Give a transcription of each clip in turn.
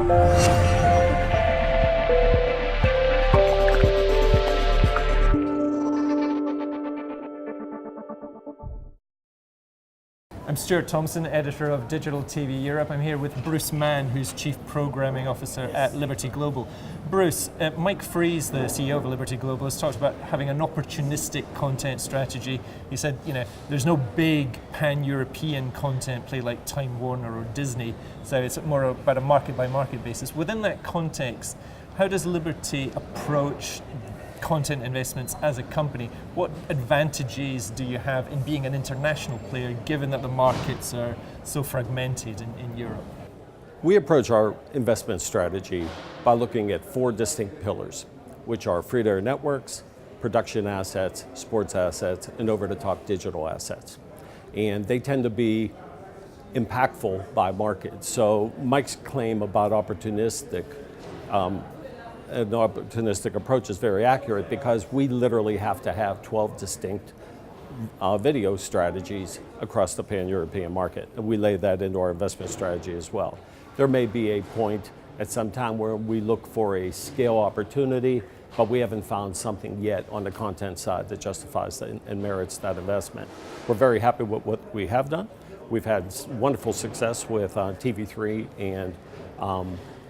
I'm Stuart Thompson, editor of Digital TV Europe. I'm here with Bruce Mann, who's Chief Programming Officer at Liberty Global. Bruce, Mike Freeze, the CEO of Liberty Global, has talked about having an opportunistic content strategy. He said, there's no big pan-European content play like Time Warner or Disney, so it's more about a market-by-market basis. Within that context, how does Liberty approach content investments as a company? What advantages do you have in being an international player, given that the markets are so fragmented in Europe? We approach our investment strategy by looking at 4 distinct pillars, which are free-to-air networks, production assets, sports assets, and over-the-top digital assets. And they tend to be impactful by market. So Mike's claim about an opportunistic approach is very accurate, because we literally have to have 12 distinct video strategies across the pan-European market. And we lay that into our investment strategy as well. There may be a point at some time where we look for a scale opportunity, but we haven't found something yet on the content side that justifies and merits that investment. We're very happy with what we have done. We've had wonderful success with TV3 and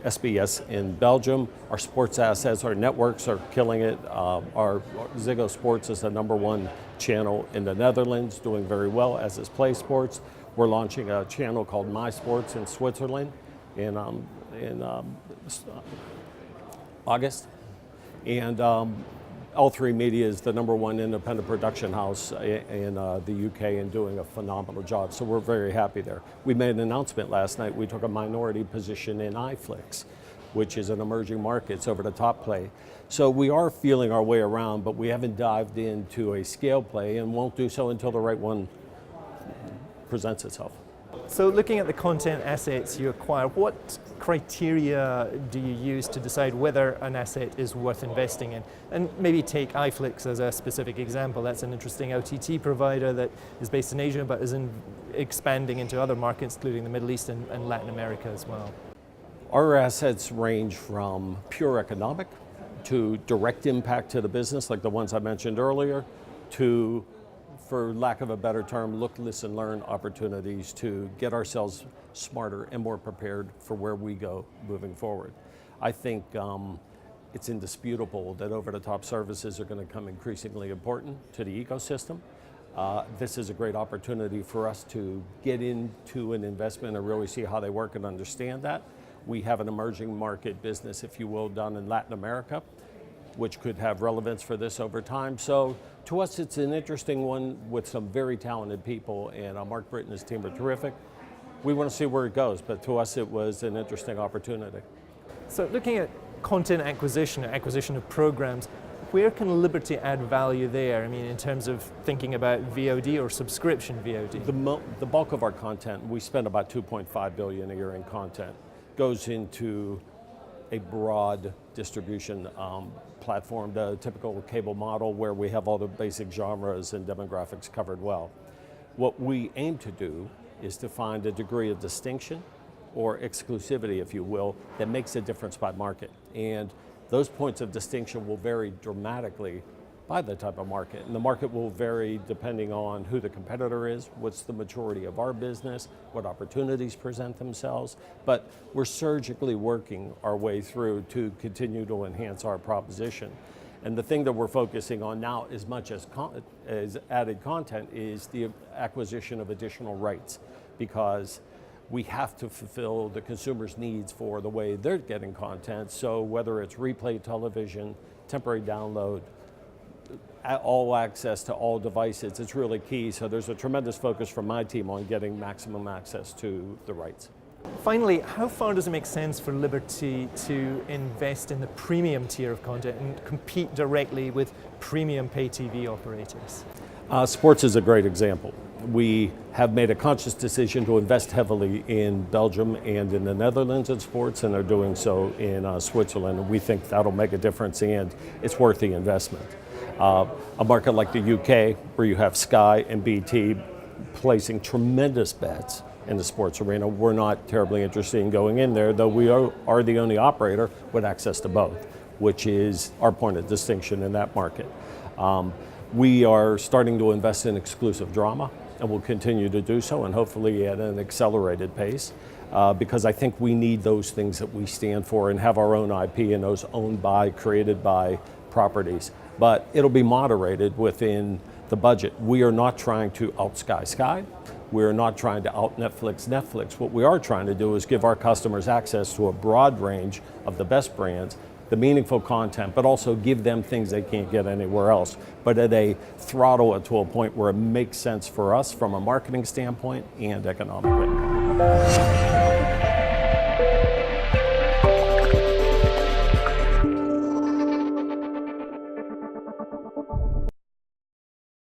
SBS in Belgium. Our sports assets, our networks are killing it. Our Ziggo Sports is the #1 channel in the Netherlands, doing very well, as is Play Sports. We're launching a channel called My Sports in Switzerland in August. And L3 Media is the #1 independent production house in the UK and doing a phenomenal job. So we're very happy there. We made an announcement last night. We took a minority position in iFlix, which is an emerging markets over-the-top play. So we are feeling our way around, but we haven't dived into a scale play, and won't do so until the right one presents itself. So looking at the content assets you acquire, what criteria do you use to decide whether an asset is worth investing in? And maybe take iFlix as a specific example. That's an interesting OTT provider that is based in Asia, but is expanding into other markets, including the Middle East and Latin America as well. Our assets range from pure economic to direct impact to the business, like the ones I mentioned earlier, to, for lack of a better term, look, listen, learn opportunities to get ourselves smarter and more prepared for where we go moving forward. I think it's indisputable that over-the-top services are going to become increasingly important to the ecosystem. This is a great opportunity for us to get into an investment and really see how they work and understand that. We have an emerging market business, if you will, down in Latin America, which could have relevance for this over time. So to us, it's an interesting one with some very talented people, and Mark Britt and his team are terrific. We want to see where it goes, but to us, it was an interesting opportunity. So looking at content acquisition of programs, where can Liberty add value there? I mean, in terms of thinking about VOD or subscription VOD? The bulk of our content, we spend about $2.5 billion a year in content, goes into a broad distribution platform, the typical cable model where we have all the basic genres and demographics covered well. What we aim to do is to find a degree of distinction or exclusivity, if you will, that makes a difference by market. And those points of distinction will vary dramatically by the type of market. And the market will vary depending on who the competitor is, what's the maturity of our business, what opportunities present themselves. But we're surgically working our way through to continue to enhance our proposition. And the thing that we're focusing on now, as much as added content, is the acquisition of additional rights, because we have to fulfill the consumer's needs for the way they're getting content. So whether it's replay television, temporary download, all access to all devices, it's really key. So there's a tremendous focus from my team on getting maximum access to the rights. Finally, how far does it make sense for Liberty to invest in the premium tier of content and compete directly with premium pay TV operators? Sports is a great example. We have made a conscious decision to invest heavily in Belgium and in the Netherlands in sports, and are doing so in Switzerland. We think that'll make a difference, and it's worth the investment. A market like the UK, where you have Sky and BT placing tremendous bets in the sports arena. We're not terribly interested in going in there, though we are the only operator with access to both, which is our point of distinction in that market. We are starting to invest in exclusive drama, and we'll continue to do so, and hopefully at an accelerated pace, because I think we need those things that we stand for and have our own IP and those owned by, created by properties. But it'll be moderated within the budget. We are not trying to out Sky. We are not trying to out Netflix. What we are trying to do is give our customers access to a broad range of the best brands, the meaningful content, but also give them things they can't get anywhere else, but at a throttle it to a point where it makes sense for us from a marketing standpoint and economically.